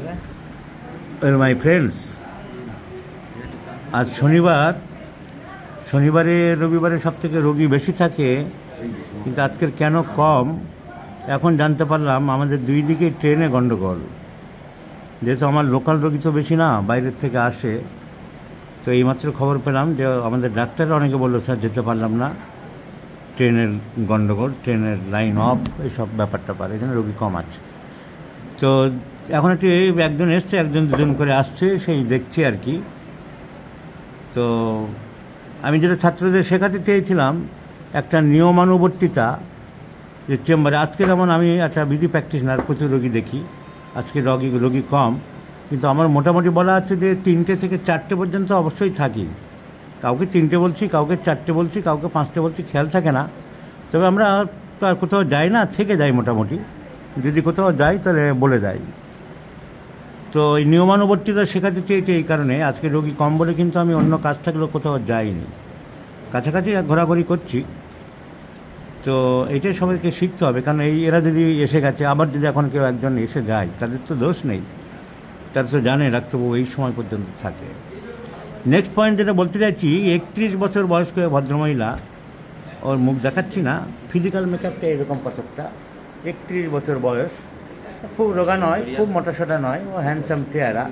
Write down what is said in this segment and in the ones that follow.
Well, my friends, আজ শনিবারে রবিবারে সব থেকে রোগী বেশি থাকে, কিন্তু আজকের কেন কম এখন জানতে পারলাম। আমাদের দুই দিকে ট্রেনে গণ্ডগোল, যেহেতু আমার লোকাল রোগী তো বেশি না, বাইরের থেকে আসে। তো এইমাত্র খবর পেলাম যে আমাদের ডাক্তাররা অনেকে বললো স্যার যেতে পারলাম না, ট্রেনের গণ্ডগোল, ট্রেনের লাইন অফ, এইসব ব্যাপারটা পারে, এখানে রোগী কম আছে। তো এখন একজন এসছে, একজন দুজন করে আসছে, সেই দেখছি আর কি। তো আমি যেটা ছাত্রদের শেখাতে চেয়েছিলাম, একটা নিয়মানুবর্তিতা, যে চেম্বারে আজকে যেমন আমি একটা বিজি প্র্যাকটিশনার, প্রচুর রোগী দেখি, আজকে রোগী কম, কিন্তু আমার মোটামুটি বলা আছে যে 3টে থেকে 4টে পর্যন্ত অবশ্যই থাকি। কাউকে 3টে বলছি, কাউকে 4টে বলছি, কাউকে 5টে বলছি, খেয়াল থাকে না। তবে আমরা তো আর কোথাও যাই না, থেকে যাই মোটামুটি, যদি কোথাও যাই তাহলে বলে যাই। তো এই নিয়মানুবর্তিতা শেখাতে চেয়েছি এই কারণে, আজকে রোগী কম বলে কিন্তু আমি অন্য কাজ থাকলেও কোথাও যাইনি, কাছাকাছি ঘোরাঘুরি করছি। তো এইটাই সবাইকে শিখতে হবে, কারণ এরা যদি এসে গেছে, আবার যদি এখন কেউ একজন এসে যায়, তাদের তো দোষ নেই, তারা তো জানে ডাক্তারবাবু এই সময় পর্যন্ত থাকে। নেক্সট পয়েন্ট যেটা বলতে চাইছি, 31 বছর বয়স্ক ভদ্রমহিলা, ওর মুখ দেখাচ্ছি না, ফিজিক্যাল মেকআপটা এরকম কতকটা, 31 বছর বয়স, খুব রোগা নয়, খুব মোটাসোটা নয়, ও হ্যান্ডসাম চেহারা।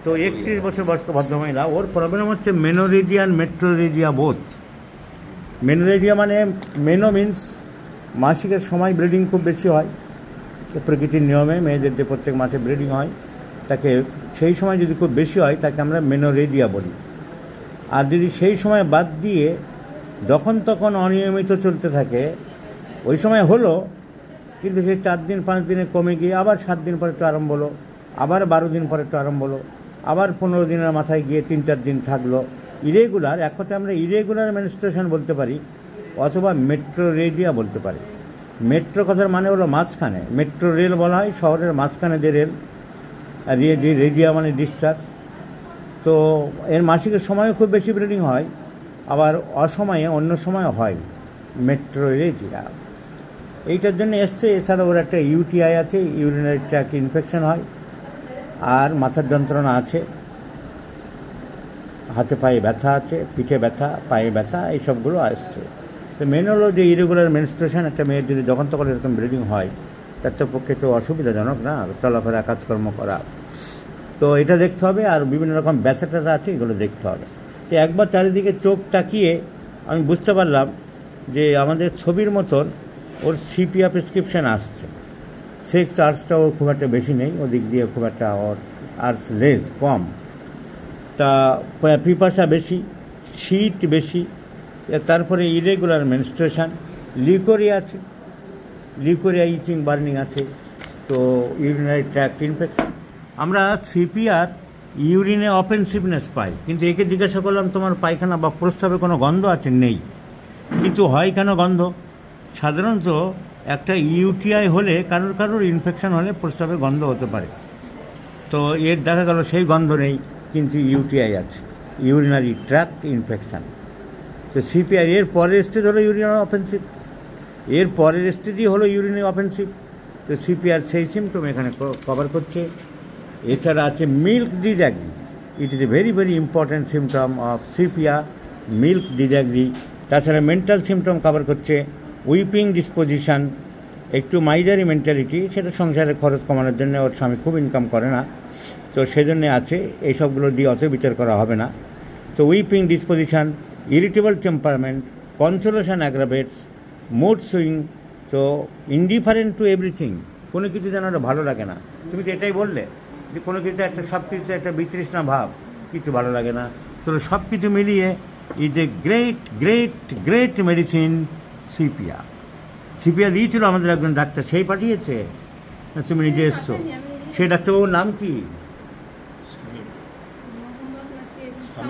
তো 31 বছর বয়স্ক ভদ্রমহিলা, ওর প্রবলেম হচ্ছে menorrhagia and metrorrhagia both. Menorrhagia মানে, মেনো মিন্স মাসিকের সময় ব্লিডিং খুব বেশি হয়, প্রকৃতির নিয়মে মেয়েদের যে প্রত্যেক মাসে ব্লিডিং হয়, তাকে সেই সময় যদি খুব বেশি হয় তাকে আমরা মেনোরেজিয়া বলি। আর যদি সেই সময় বাদ দিয়ে যখন তখন অনিয়মিত চলতে থাকে, ওই সময় হলো, কিন্তু সেই 4 দিন 5 দিনে কমে গিয়ে আবার 7 দিন পরে একটু আরম্ভ হলো, আবার 12 দিন পরে একটু আরম্ভ হলো, আবার 15 দিনের মাথায় গিয়ে 3-4 দিন থাকলো, ইরেগুলার। এক কথায় আমরা ইরেগুলার মেনস্ট্রুয়েশন বলতে পারি, অথবা মেট্রোরেজিয়া বলতে পারি। মেট্রো কথার মানে হলো মাঝখানে, মেট্রো রেল বলা হয় শহরের মাঝখানে যে রেল, আর রেজিয়া মানে ডিসচার্জ। তো এর মাসিকের সময়ও খুব বেশি ব্লিডিং হয়, আবার অসময়ে অন্য সময় হয় মেট্রোরেজিয়া। এইটার জন্য এসছে। এছাড়া ওর একটা ইউটিআই আছে, ইউরিনারি ট্র্যাক্ট ইনফেকশন হয়, আর মাথার যন্ত্রণা আছে, হাতে পায়ে ব্যথা আছে, পিঠে ব্যথা, পায়ে ব্যথা, এইসবগুলো আসছে। তো মেন হলো যে ইরেগুলার মেনস্ট্রুয়েশন, একটা মেয়ের যদি যখন তখন এরকম ব্লিডিং হয়, তার তো পক্ষে তো অসুবিধাজনক না চলাফেরা কাজকর্ম করা। তো এটা দেখতে হবে, আর বিভিন্ন রকম ব্যথা ট্যাথা আছে, এগুলো দেখতে হবে। তো একবার চারিদিকে চোখ তাকিয়ে আমি বুঝতে পারলাম যে আমাদের ছবির মতন ওর সিপিআর প্রেসক্রিপশান আসছে। সেক্স আর্টসটাও খুব একটা বেশি নেই, ওদিক দিয়ে খুব একটা ওর আর্টস লেস কম, তা পিপাসা বেশি, শীত বেশি, তারপরে ইরেগুলার মেনস্ট্রুয়েশন, লিউকোরিয়া আছে, লিউকোরিয়া ইচিং বার্নিং আছে, তো ইউরিনারি ট্র্যাক্ট ইনফেকশন। আমরা সিপিআর ইউরিনে অফেন্সিভনেস পাই, কিন্তু একে জিজ্ঞাসা করলাম তোমার পায়খানা বা প্রস্রাবে কোনো গন্ধ আছে? নেই। কিন্তু হয় কেন গন্ধ? সাধারণত একটা ইউটিআই হলে, কারোর ইনফেকশন হলে প্রস্রাবে গন্ধ হতে পারে। তো এর দেখা গেল সেই গন্ধ নেই, কিন্তু ইউটিআই আছে, ইউরিনারি ট্র্যাক্ট ইনফেকশান। তো সিপিআর এর পরের স্টেজ হলো ইউরিনারি অফেন্সিভ, এর পরের স্টেজই হলো ইউরিনারি অফেন্সিভ। তো সিপিআর সেই সিমটম এখানে কভার করছে। এছাড়া আছে milk disagree, it is a very very important symptom of CPR, milk disagree. তাছাড়া মেন্টাল সিমটম কভার করছে, উইপিং ডিসপোজিশন, একটু মাইজারি মেন্টালিটি, সেটা সংসারে খরচ কমানোর জন্য, ওর স্বামী খুব ইনকাম করে না, তো সেজন্যে আছে। এইসবগুলো দিয়ে অত বিচার করা হবে না। তো weeping disposition, irritable temperament, consolation aggravates, mood swing, তো ইনডিফারেন্ট টু এভরিথিং, কোনো কিছু যেন ওটা ভালো লাগে না। তুমি তো এটাই বললে যে কোনো কিছু একটা, সব কিছু একটা বিতৃষ্ণা ভাব, কিছু ভালো লাগে না। তো সব কিছু মিলিয়ে is a great great great medicine CPR. CPR দিয়েছিল আমাদের একজন ডাক্তার, সেই পাঠিয়েছে, তুমি নিজে এসছো। সেই ডাক্তারবাবুর নাম কি?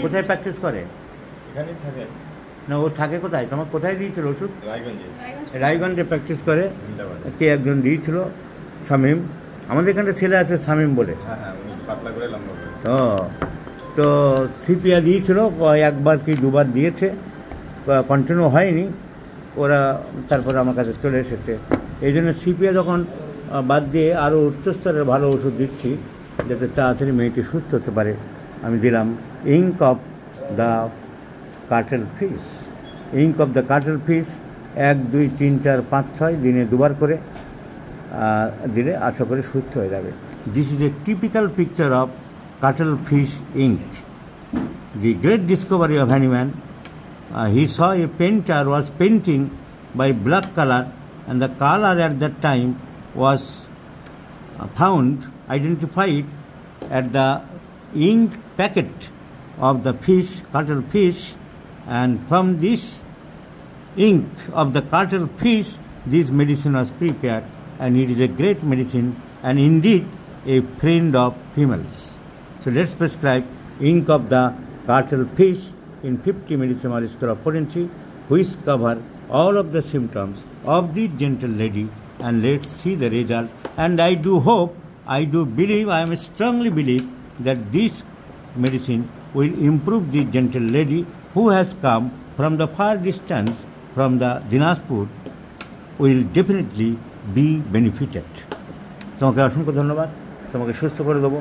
কোথায় প্র্যাকটিস করে? না, ও থাকে কোথায়? তোমার কোথায় দিয়েছিল ওষুধ? রায়গঞ্জে প্র্যাকটিস করে। কে একজন দিয়েছিল? শামীম। আমাদের এখানে ছেলে আছে শামীম বলে। তো সিপিআর দিয়েছিল, একবার কি দুবার দিয়েছে, কন্টিনিউ হয়নি, ওরা তারপরে আমার কাছে চলে এসেছে। এই জন্য সিপিআর যখন বাদ দিয়ে আরও উচ্চস্তরের ভালো ওষুধ দিচ্ছি, যাতে তাড়াতাড়ি মেয়েটি সুস্থ হতে পারে। আমি দিলাম ink of the cattle fish. Ink of the cattle fish 1, 2, 3, 4, 5, 6 দিনে 2 বার করে দিলে আশা করি সুস্থ হয়ে যাবে। This is a typical picture of cattle fish ink. The great discovery of Hahnemann, he saw a painter was painting by black color, and the color at that time was found, identified at the ink packet of the fish, cuttle fish, and from this ink of the cuttle fish, this medicine was prepared, and it is a great medicine, and indeed a friend of females. So let's prescribe ink of the cuttle fish in 50 milligram scale of potency, which cover all of the symptoms of this gentle lady, and let's see the result. And I do hope, I do believe, I am strongly believe that this medicine will improve this gentle lady who has come from the far distance from the Dinajpur, will definitely be benefited. তোমাকে অসংখ্য ধন্যবাদ, তোমাকে সুস্থ করে দেবো।